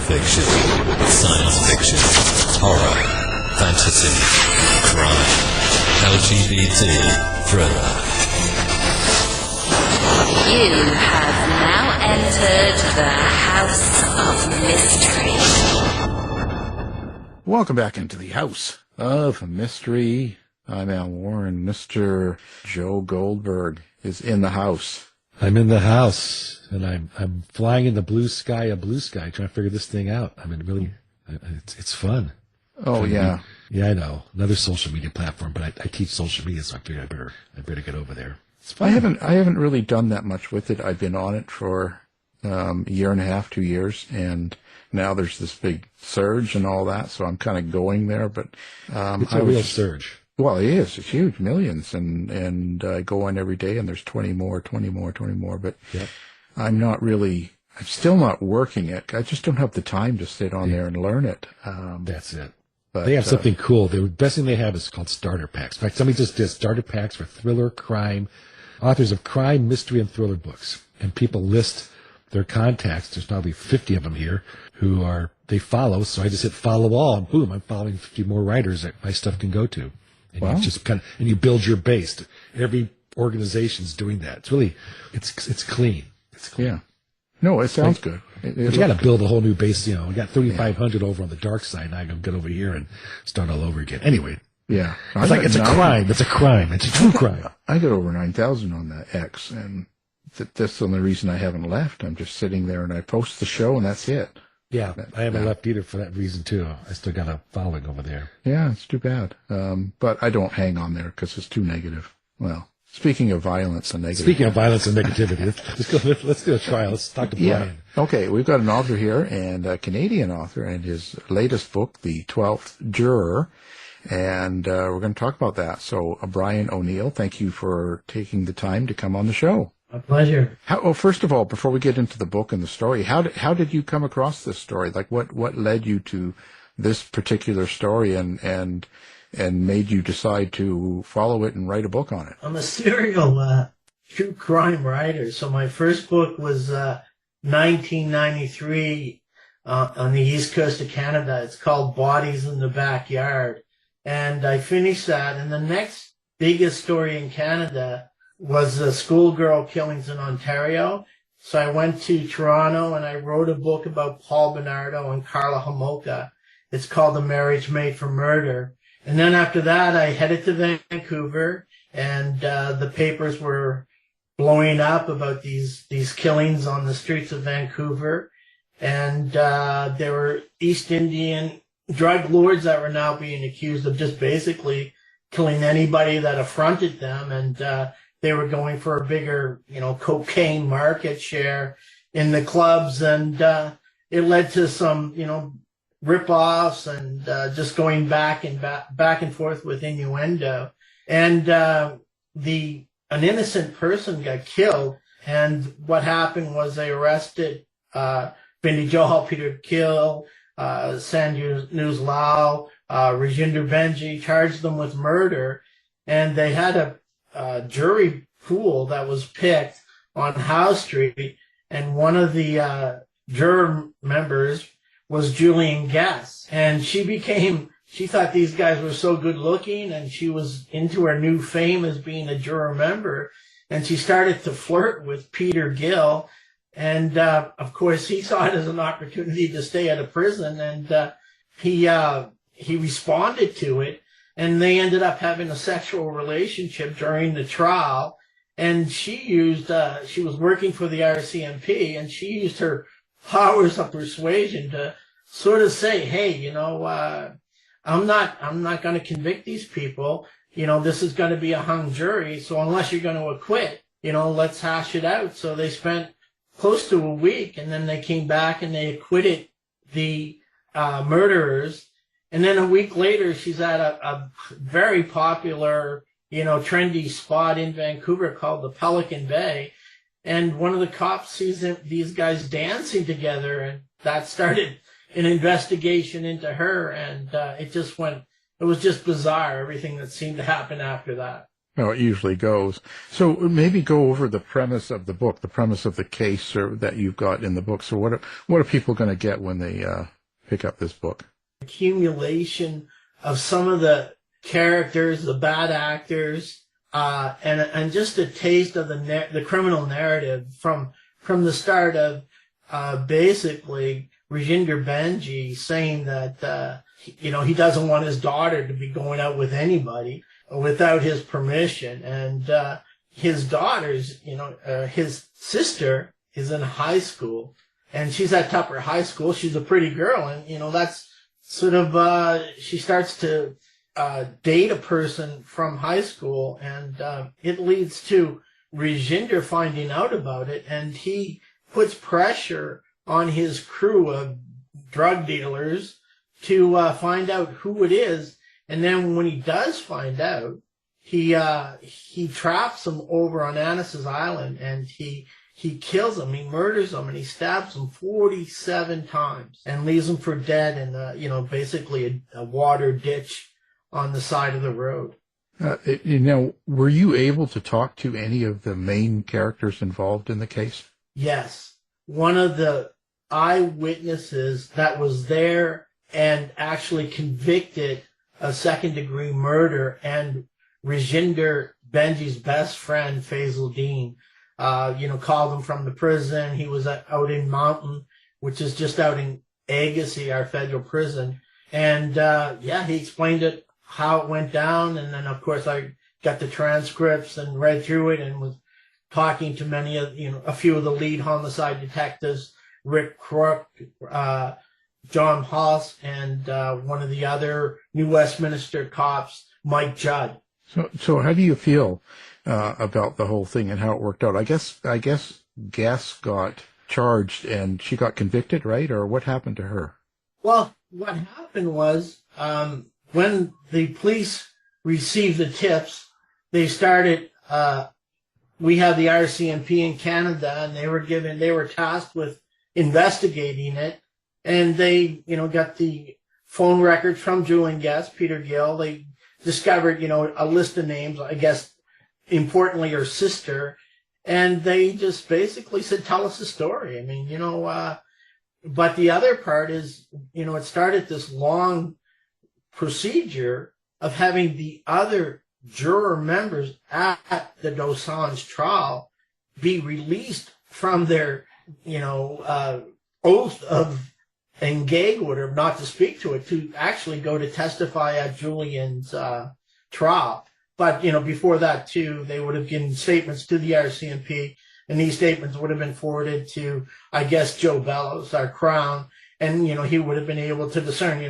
fiction, science fiction, horror, fantasy, crime, LGBT, thriller. You have now entered the House of Mystery. Welcome back into the House of Mystery. I'm Al Warren. Mr. Joe Goldberg is in the house. I'm in the house, and I'm flying in the blue sky of blue sky, trying to figure this thing out. I mean, really, it's fun. Oh, yeah. Yeah, I know. Another social media platform, but I teach social media, so I figured I better get over there. It's fun. I haven't really done that much with it. I've been on it for a year and a half, 2 years, and now there's this big surge and all that, so I'm kind of going there. But it's a real surge. Well, it is. It's huge, millions, and I go in every day, and there's 20 more. But yep. I'm still not working it. I just don't have the time to sit on there and learn it. That's it. But they have something cool. The best thing they have is called starter packs. In fact, somebody just did starter packs for thriller, crime, authors of crime, mystery, and thriller books. And people list their contacts. There's probably 50 of them here who they follow. So I just hit follow all, and boom, I'm following 50 more writers that my stuff can go to. And wow. You just and you build your base. Every organization's doing that. It's really, it's clean. It's clean. Yeah. No, it sounds good. You got to build a whole new base. We got 3,500 over on the dark side. Now I can get over here and start all over again. Anyway. Yeah. It's a crime. It's a crime. It's a true crime. I got over 9,000 on that X, and that's the only reason I haven't left. I'm just sitting there and I post the show and that's it. Yeah, I haven't left either for that reason, too. I still got a following over there. Yeah, it's too bad. But I don't hang on there because it's too negative. Well, speaking of violence and negativity. Speaking of violence and negativity, let's do a trial. Let's talk to Brian. Yeah. Okay, we've got an author here, and a Canadian author, and his latest book, The 12th Juror, and we're going to talk about that. So, Brian O'Neill, thank you for taking the time to come on the show. My pleasure. First of all, before we get into the book and the story, how did you come across this story? Like, what led you to this particular story and made you decide to follow it and write a book on it? I'm a serial true crime writer. So my first book was 1993 on the east coast of Canada. It's called Bodies in the Backyard, and I finished that. And the next biggest story in Canada was the schoolgirl killings in Ontario. So I went to Toronto and I wrote a book about Paul Bernardo and Carla Homolka. It's called The Marriage Made for Murder. And then after that, I headed to Vancouver, and the papers were blowing up about these killings on the streets of Vancouver. And there were East Indian drug lords that were now being accused of just basically killing anybody that affronted them. And they were going for a bigger, cocaine market share in the clubs. And it led to some, rip-offs and just going back and forth with innuendo. And an innocent person got killed. And what happened was they arrested Bindi Johal, Peter Gill, Sanju Nuzlal, Rajinder Benji, charged them with murder. And they had a jury pool that was picked on Howe Street, and one of the juror members was Julian Guess. And she thought these guys were so good looking, and she was into her new fame as being a juror member, and she started to flirt with Peter Gill. And of course he saw it as an opportunity to stay out of prison, and he responded to it. And they ended up having a sexual relationship during the trial. And she was working for the RCMP, and she used her powers of persuasion to sort of say, hey, I'm not going to convict these people. This is going to be a hung jury. So unless you're going to acquit, let's hash it out. So they spent close to a week, and then they came back and they acquitted the murderers. And then a week later, she's at a very popular, trendy spot in Vancouver called the Pelican Bay. And one of the cops sees these guys dancing together, and that started an investigation into her. And it was just bizarre, everything that seemed to happen after that. Well, it usually goes. So maybe go over the premise of the book, the premise of the case that you've got in the book. So what are people going to get when they pick up this book? Accumulation of some of the characters, the bad actors, and just a taste of the criminal narrative from the start of basically Rajinder Benji saying that he doesn't want his daughter to be going out with anybody without his permission, and his daughter's, his sister is in high school, and she's at Tupper High School. She's a pretty girl, and that's sort of she starts to date a person from high school, and it leads to Rajinder finding out about it, and he puts pressure on his crew of drug dealers to find out who it is. And then when he does find out, he traps them over on Annis's Island, and he kills them, he murders them, and he stabs them 47 times and leaves them for dead in basically a water ditch on the side of the road. Were you able to talk to any of the main characters involved in the case? Yes. One of the eyewitnesses that was there and actually convicted a second-degree murder, and Rajinder Benji's best friend, Faisal Dean, called him from the prison. He was out in Mountain, which is just out in Agassiz, our federal prison. And, he explained it, how it went down. And then, of course, I got the transcripts and read through it and was talking to many of, a few of the lead homicide detectives, Rick Crook, John Haas, and one of the other New Westminster cops, Mike Judd. So how do you feel about the whole thing and how it worked out? I guess Guess got charged and she got convicted, right? Or what happened to her? Well, what happened was when the police received the tips, they started. We have the RCMP in Canada, and they were tasked with investigating it. And they, got the phone records from Julian Guest, Peter Gill. They discovered, a list of names, I guess, importantly, her sister. And they just basically said, tell us the story. I mean, but the other part is, it started this long procedure of having the other juror members at the Dosanjh trial be released from their, oath of and gag order not to speak to it, to actually go to testify at Julian's trial. But, before that, too, they would have given statements to the RCMP, and these statements would have been forwarded to, I guess, Joe Bellows, our Crown, and, he would have been able to discern,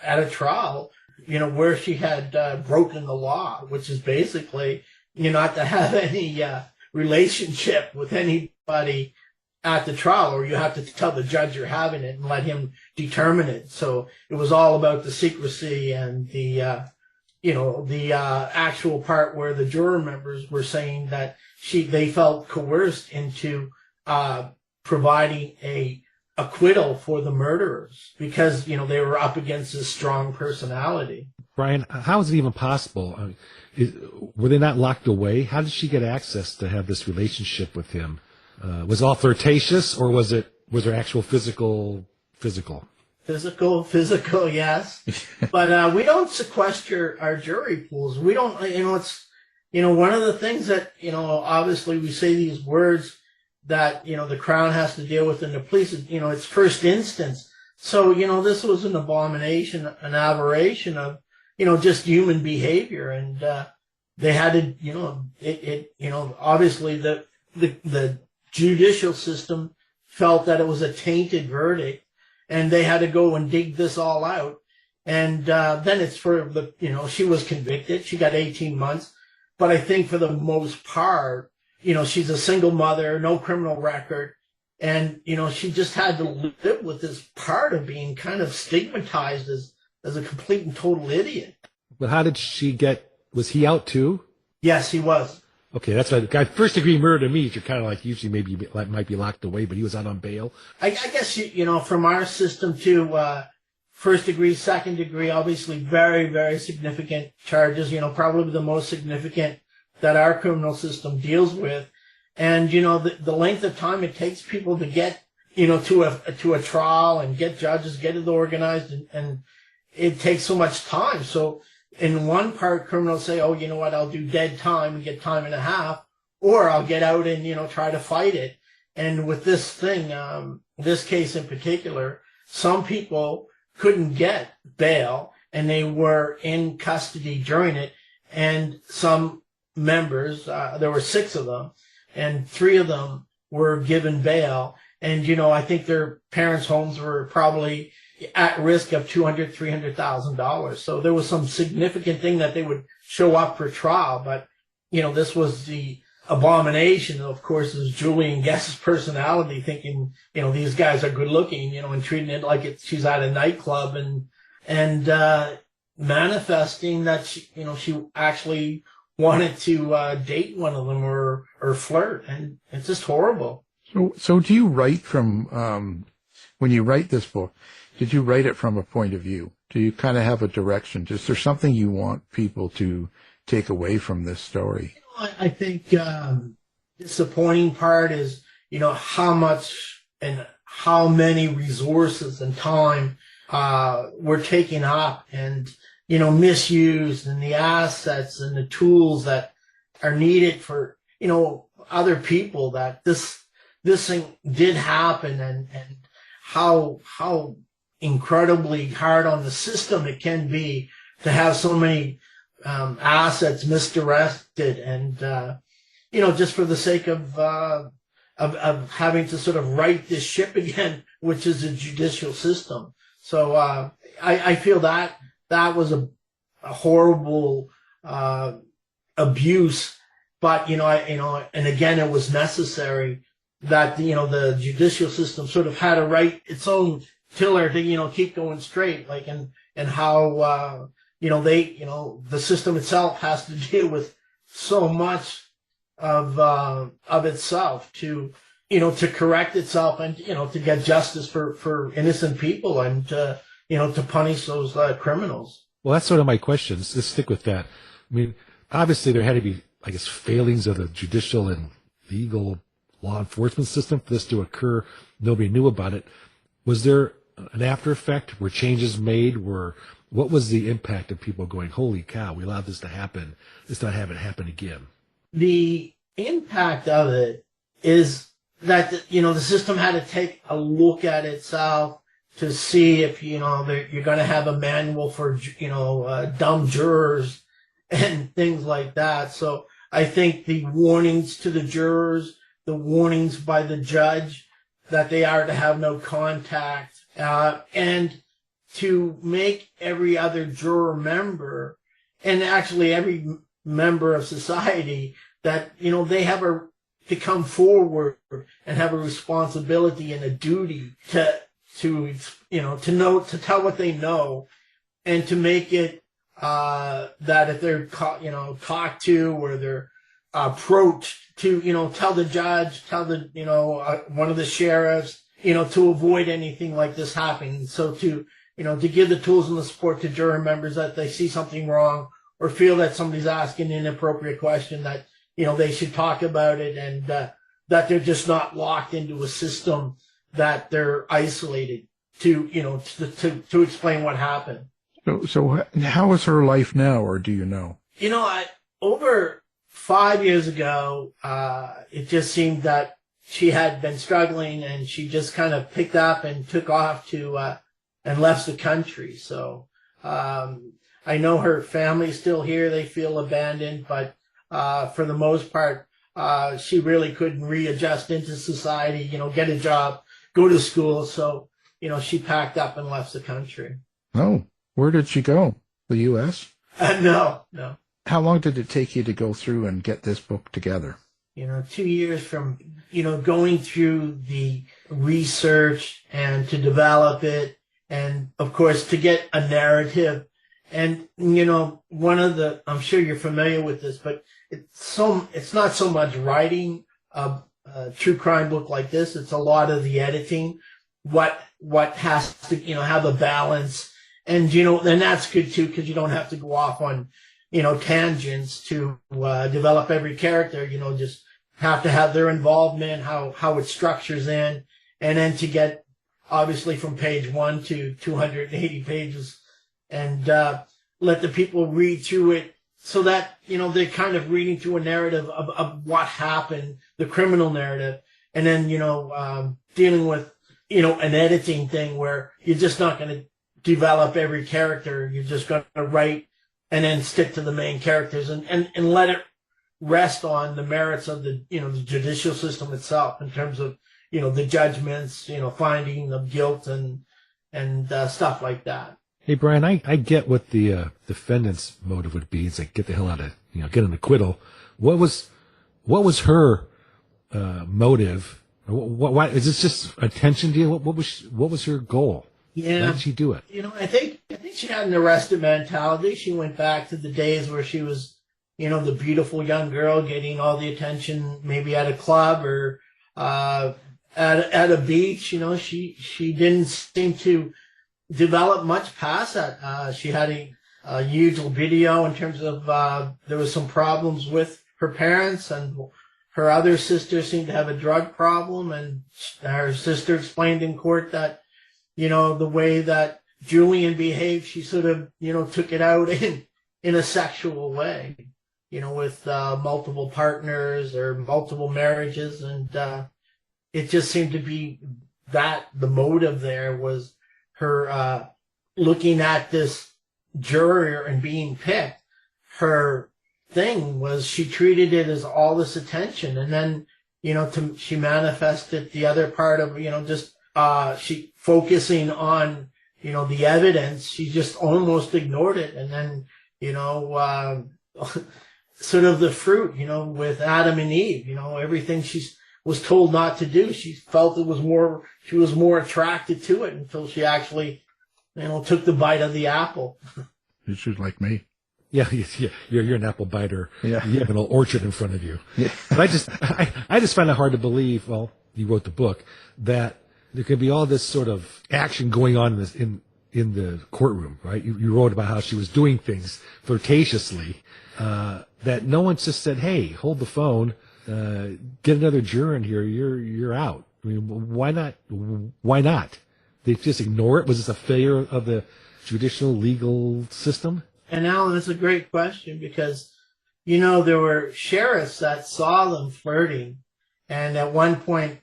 at a trial, where she had broken the law, which is basically, not to have any relationship with anybody at the trial, or you have to tell the judge you're having it and let him determine it. So it was all about the secrecy and the actual part where the juror members were saying that they felt coerced into providing a acquittal for the murderers because, they were up against this strong personality. Brian, how is it even possible? Were they not locked away? How did she get access to have this relationship with him? Was it all flirtatious, or was there actual physical? Physical, yes. But we don't sequester our jury pools. We don't, it's, one of the things that, obviously we say these words that, the Crown has to deal with and the police, it's first instance. So, this was an abomination, an aberration of, just human behavior. And they had to, obviously the judicial system felt that it was a tainted verdict, and they had to go and dig this all out. And then it's for she was convicted. She got 18 months. But I think for the most part, she's a single mother, no criminal record. And, she just had to live with this part of being kind of stigmatized as a complete and total idiot. But how did she was he out too? Yes, he was. Okay, that's right. First degree murder to me, you're kind of like usually maybe you might be locked away, but he was out on bail. I guess, from our system too, first degree, second degree, obviously very, very significant charges. Probably the most significant that our criminal system deals with. And, the length of time it takes people to get, to a trial and get judges, get it organized, and it takes so much time. So in one part, criminals say, oh, you know what, I'll do dead time and get time and a half, or I'll get out and, try to fight it. And with this thing, this case in particular, some people couldn't get bail and they were in custody during it. And some members, there were 6 of them, and 3 of them were given bail. And, I think their parents' homes were probably at risk of $200,000, $300,000. So there was some significant thing that they would show up for trial. But, this was the abomination, of course, is Julian Guest's personality, thinking, these guys are good looking, and treating it like she's at a nightclub, and manifesting that she actually wanted to date one of them or flirt, and it's just horrible. So do you write from when you write this book? Did you write it from a point of view? Do you kind of have a direction? Is there something you want people to take away from this story? I think disappointing part is how much and how many resources and time were taken up and misused, and the assets and the tools that are needed for other people, that this thing did happen, and how incredibly hard on the system it can be to have so many assets misdirected, and just for the sake of having to sort of right this ship again, which is the judicial system. So I feel that was a horrible abuse, but and again, it was necessary that the judicial system sort of had to right its own tiller to keep going straight, and how the system itself has to deal with so much of itself to correct itself, and to get justice for innocent people, and to punish those criminals. Well, that's sort of my questions. Let's stick with that. I mean, obviously there had to be, I guess, failings of the judicial and legal law enforcement system for this to occur. Nobody knew about it. Was there an after effect? Were changes made? What was the impact of people going, holy cow, we allowed this to happen, let's not have it happen again? The impact of it is that, the system had to take a look at itself to see if, you're going to have a manual for, dumb jurors and things like that. So I think the warnings to the jurors, the warnings by the judge that they are to have no contact, and to make every other juror member, and actually every member of society, that, they have to come forward and have a responsibility and a duty to know, to tell what they know, and to make it, that if they're, talked to, or they're approached, to, tell the judge, tell the, one of the sheriffs, to avoid anything like this happening. So to give the tools and the support to juror members that they see something wrong, or feel that somebody's asking an inappropriate question, that, they should talk about it, and that they're just not locked into a system, that they're isolated, to explain what happened. So how is her life now, or do you know? Over 5 years ago, it just seemed that she had been struggling, and she just kind of picked up and took off and left the country. So, I know her family's still here. They feel abandoned, but, for the most part, she really couldn't readjust into society, get a job, go to school. So, she packed up and left the country. Oh, where did she go? The U.S.? No. How long did it take you to go through and get this book together? 2 years from, going through the research and to develop it, and of course to get a narrative. And, I'm sure you're familiar with this, but it's not so much writing a true crime book like this. It's a lot of the editing, what has to, have a balance. And, and that's good too, because you don't have to go off on, tangents to develop every character, just have to have their involvement, how it structures in, and then to get, obviously, from page 1 to 280 pages, and let the people read through it so that, they're kind of reading through a narrative of what happened, the criminal narrative, and then, dealing with, an editing thing where you're just not going to develop every character. You're just going to write and then stick to the main characters and let it rest on the merits of the judicial system itself in terms of, the judgments, finding of guilt and stuff like that. Hey, Brian, I get what the defendant's motive would be. It's like, get the hell out of, get an acquittal. What was her motive? Why is this just attention to you? What was her goal? Yeah. Why did she do it? I think she had an arrested mentality. She went back to the days where she was, the beautiful young girl getting all the attention, maybe at a club or at a beach. She didn't seem to develop much past that. She had a huge libido in terms of there was some problems with her parents, and her other sister seemed to have a drug problem, and her sister explained in court that the way that Julian behaved, she sort of took it out in a sexual way, with multiple partners or multiple marriages, and it just seemed to be that the motive there was her looking at this juror and being picked. Her thing was she treated it as all this attention, and then she manifested the other part of just she focusing on the evidence. She just almost ignored it, and then sort of the fruit, with Adam and Eve, everything she was told not to do, she felt she was more attracted to it until she actually took the bite of the apple. She's like me. Yeah, you're an apple biter. Yeah. You have an orchard in front of you. Yeah. But I just find it hard to believe. Well, you wrote the book, that there could be all this sort of action going on in the courtroom, right? You wrote about how she was doing things flirtatiously, that no one just said, "Hey, hold the phone, get another juror in here. You're out." I mean, why not? Why not? They just ignore it. Was this a failure of the judicial legal system? And Alan, it's a great question because, there were sheriffs that saw them flirting, and at one point,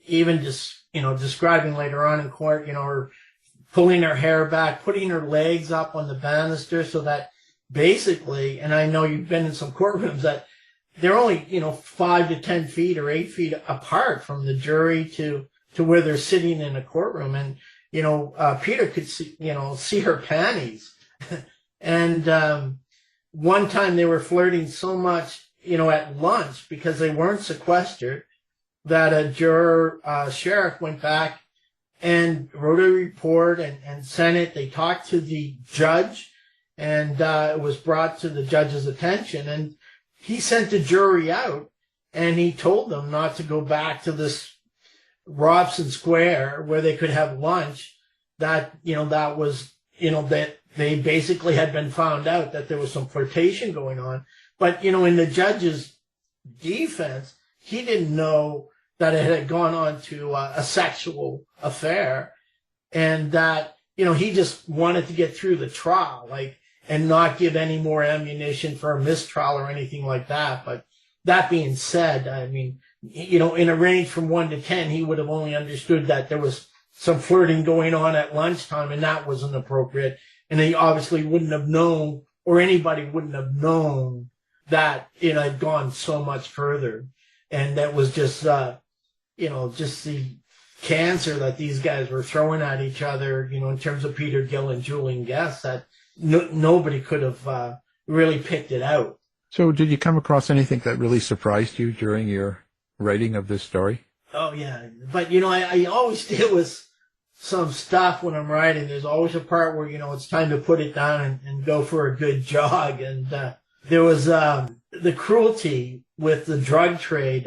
even just, describing later on in court, her pulling her hair back, putting her legs up on the banister so that basically, and I know you've been in some courtrooms that they're only, 5 to 10 feet or 8 feet apart from the jury to where they're sitting in a courtroom. And, Peter could see her panties. And one time they were flirting so much, at lunch because they weren't sequestered, that a sheriff went back and wrote a report and sent it. They talked to the judge, and it was brought to the judge's attention. And he sent the jury out, and he told them not to go back to this Robson Square where they could have lunch. That was, that they basically had been found out that there was some flirtation going on. But, in the judge's defense, he didn't know that it had gone on to a sexual affair, and that, he just wanted to get through the trial, and not give any more ammunition for a mistrial or anything like that. But that being said, I mean, in a range from 1 to 10, he would have only understood that there was some flirting going on at lunchtime, and that wasn't appropriate. And he obviously wouldn't have known, or anybody wouldn't have known, that it had gone so much further. And that was just, just the cancer that these guys were throwing at each other, in terms of Peter Gill and Julian Guest, that nobody could have really picked it out. So did you come across anything that really surprised you during your writing of this story? Oh, yeah. But, I always deal with some stuff when I'm writing. There's always a part where, it's time to put it down and go for a good jog. And there was the cruelty with the drug trade.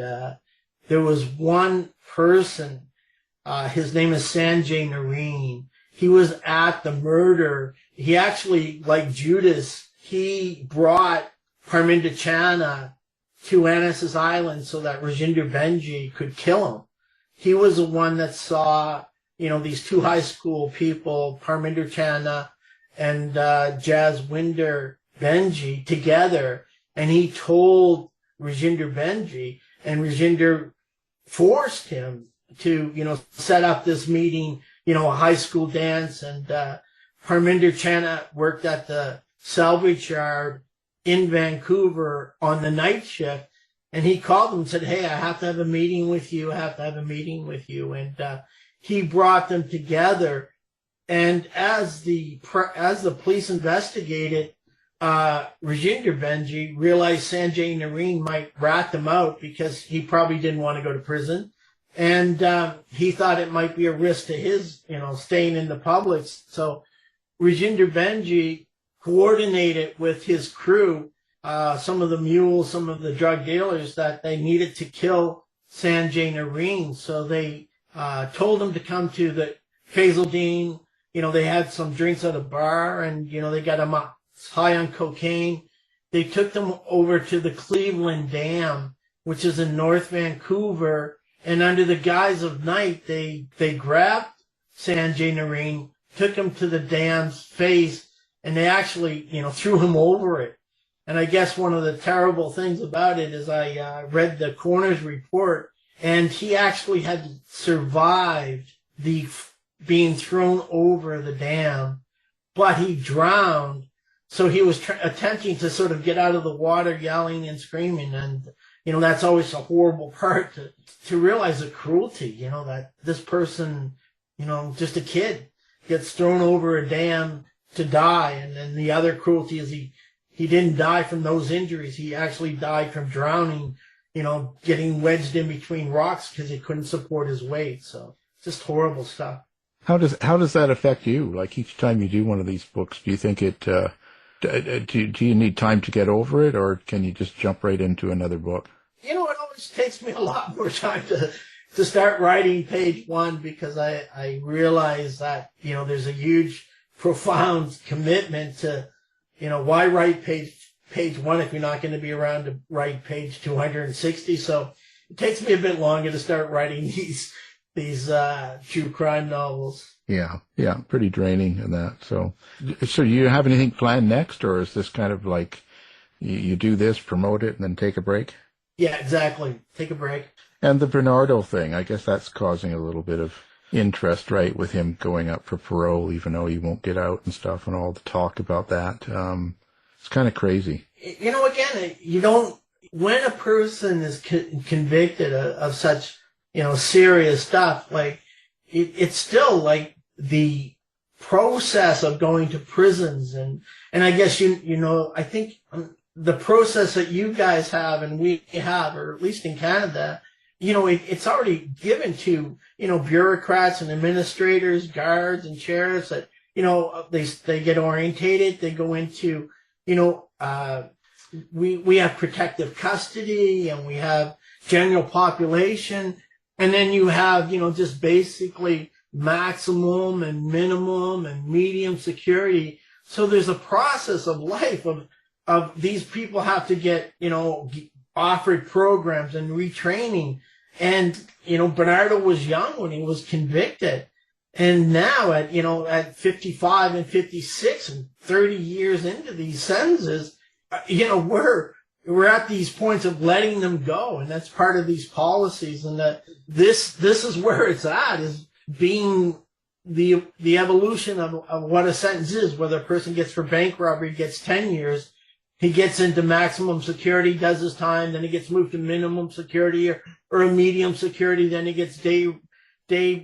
There was one person, his name is Sanjay Nareen. He was at the murder. He actually, like Judas, he brought Parminder Channa to Annis's Island so that Rajinder Benji could kill him. He was the one that saw, these two high school people, Parminder Channa and Jaswinder Benji, together, and he told Rajinder Benji, and Rajinder forced him to, set up this meeting, a high school dance, and Parminder Channa worked at the salvage yard in Vancouver on the night shift, and he called them and said, hey, I have to have a meeting with you. And he brought them together. And as the police investigated, Rajinder Benji realized Sanjay Nareen might rat them out because he probably didn't want to go to prison. And he thought it might be a risk to his, staying in the public. So Rajinder Benji coordinated with his crew, some of the mules, some of the drug dealers, that they needed to kill Sanjay Nareen. So they told him to come to the Hazeldean. They had some drinks at a bar, and, they got him high on cocaine. They took them over to the Cleveland Dam, which is in North Vancouver, and under the guise of night, they grabbed Sanjay Nareen, took him to the dam's face, and they actually, threw him over it. And I guess one of the terrible things about it is I read the coroner's report, and he actually had survived being thrown over the dam, but he drowned. So he was attempting to sort of get out of the water, yelling and screaming. And, that's always a horrible part to realize the cruelty, that this person, just a kid, gets thrown over a dam to die. And then the other cruelty is he didn't die from those injuries. He actually died from drowning, getting wedged in between rocks because he couldn't support his weight. So just horrible stuff. How does that affect you? Like, each time you do one of these books, do you think it, do you need time to get over it, or can you just jump right into another book? It always takes me a lot more time to start writing page one, because I realize that, there's a huge, profound commitment to, why write page one if you're not going to be around to write page 260. So it takes me a bit longer to start writing these true crime novels. Yeah, pretty draining in that. So do you have anything planned next, or is this kind of like you do this, promote it, and then take a break? Yeah, exactly. Take a break. And the Bernardo thing, I guess that's causing a little bit of interest, right, with him going up for parole, even though he won't get out and stuff, and all the talk about that. It's kind of crazy. Again, when a person is convicted of such, serious stuff, like, it's still like the process of going to prisons, and I guess I think the process that you guys have and we have, or at least in Canada, it's already given to bureaucrats and administrators, guards and sheriffs that they get orientated, they go into we have protective custody, and we have general population, and then you have just basically maximum and minimum and medium security. So there's a process of life of these people have to get, offered programs and retraining. And, Bernardo was young when he was convicted. And now at 55 and 56 and 30 years into these sentences, we're at these points of letting them go. And that's part of these policies. And that this is where it's at, is being the evolution of what a sentence is. Whether a person gets for bank robbery, gets 10 years, he gets into maximum security, does his time, then he gets moved to minimum security or a medium security, then he gets day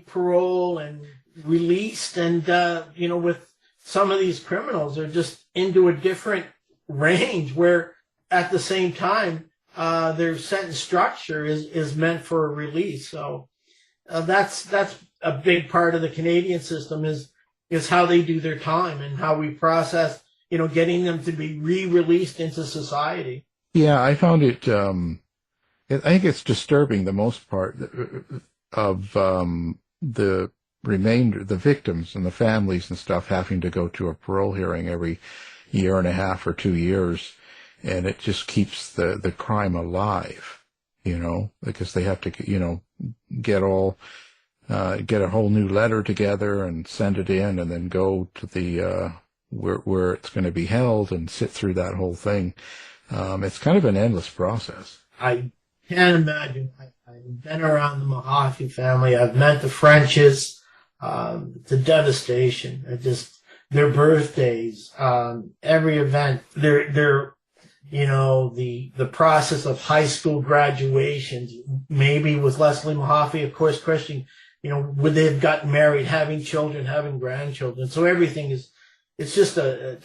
parole and released. And, with some of these criminals, they're just into a different range where at the same time, their sentence structure is meant for a release. So, that's a big part of the Canadian system is how they do their time and how we process, getting them to be re-released into society. Yeah, I found it, I think it's disturbing, the most part of the remainder, the victims and the families and stuff, having to go to a parole hearing every year and a half or 2 years, and it just keeps the crime alive, because they have to, get a whole new letter together and send it in, and then go to the where it's going to be held and sit through that whole thing. It's kind of an endless process. I can't imagine. I've been around the Mahaffey family. I've met the Frenches. The devastation. Their birthdays, every event. The process of high school graduations. Maybe with Leslie Mahaffey, of course, Christian. Would they have gotten married, having children, having grandchildren? So everything it's just a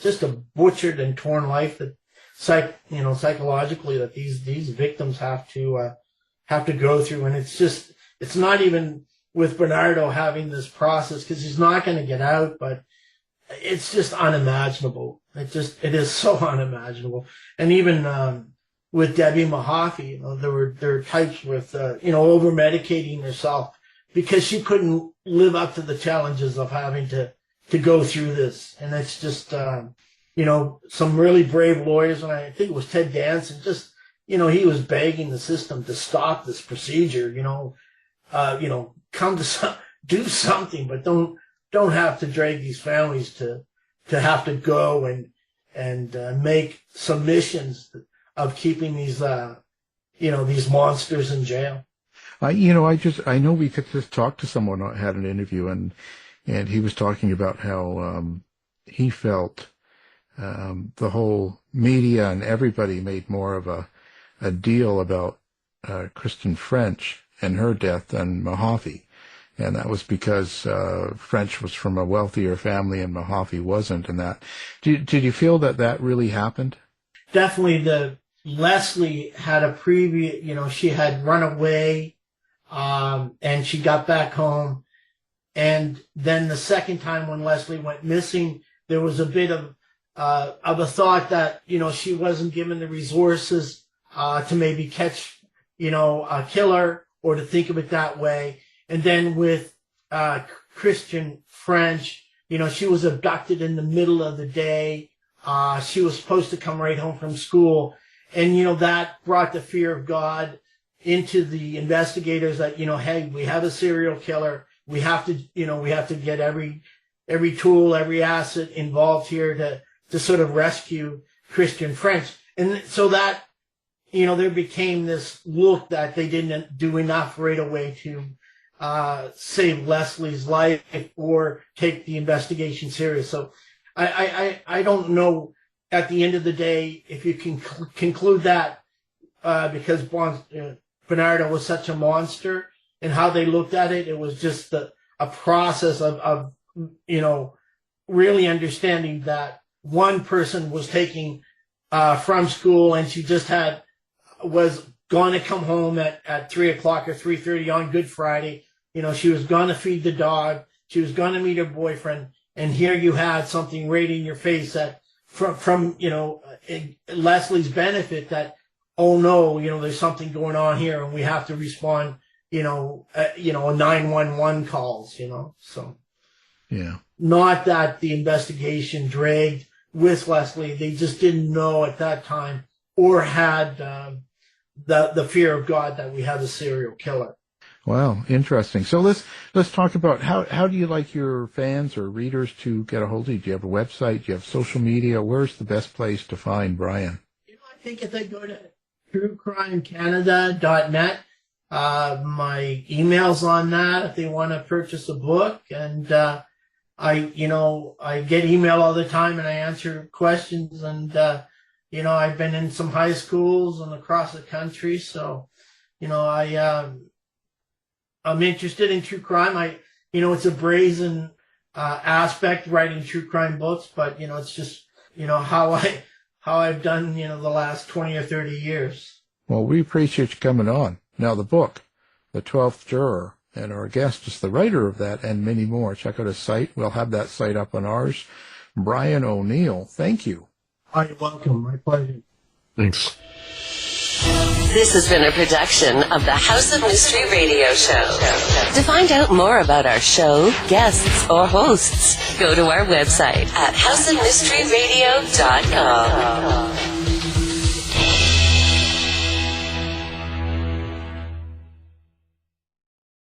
butchered and torn life that psychologically that these victims have to go through. And it's not even with Bernardo having this process, because he's not going to get out, but it's just unimaginable. It is so unimaginable. And even with Debbie Mahaffey, there were types with over medicating herself because she couldn't live up to the challenges of having to go through this. And it's just some really brave lawyers, and I think it was Ted Danson, he was begging the system to stop this procedure, come to do something, but don't have to drag these families to have to go and make submissions of keeping these monsters in jail. I know we could just talk to someone who had an interview, and he was talking about how he felt the whole media and everybody made more of a deal about Kristen French and her death than Mahaffey. And that was because French was from a wealthier family and Mahaffey wasn't. And that, did you feel that really happened? Definitely. Leslie had a previous, she had run away, and she got back home. And then the second time when Leslie went missing, there was a bit of a thought that, she wasn't given the resources to maybe catch, a killer, or to think of it that way. And then with Christian French, she was abducted in the middle of the day. She was supposed to come right home from school. And, that brought the fear of God into the investigators that, hey, we have a serial killer. We have to get every tool, every asset involved here to sort of rescue Christian French. And so that, there became this look that they didn't do enough right away to save Leslie's life or take the investigation serious. So I don't know at the end of the day if you can conclude that because Bernardo was such a monster, and how they looked at it, it was just a process of really understanding that one person was taking from school, and she just was going to come home at 3 o'clock or 3:30 on Good Friday. She was going to feed the dog. She was going to meet her boyfriend. And here you had something right in your face that from Leslie's benefit that, oh no, there's something going on here and we have to respond, 911 calls, so. Yeah. Not that the investigation dragged with Leslie. They just didn't know at that time or had the fear of God that we had a serial killer. Wow, interesting. So let's talk about how do you like your fans or readers to get a hold of you? Do you have a website? Do you have social media? Where's the best place to find Brian? I think if they go to truecrimecanada.net, my email's on that if they want to purchase a book, and I get email all the time and I answer questions, and I've been in some high schools and across the country, so I'm interested in true crime. It's a brazen aspect writing true crime books, but it's just how I've done the last 20 or 30 years. Well, we appreciate you coming on. Now the book, The 12th Juror, and our guest is the writer of that and many more. Check out his site. We'll have that site up on ours. Brian O'Neill, thank you. You're welcome. My pleasure. Thanks. This has been a production of the House of Mystery Radio Show. To find out more about our show, guests, or hosts, go to our website at houseofmysteryradio.com.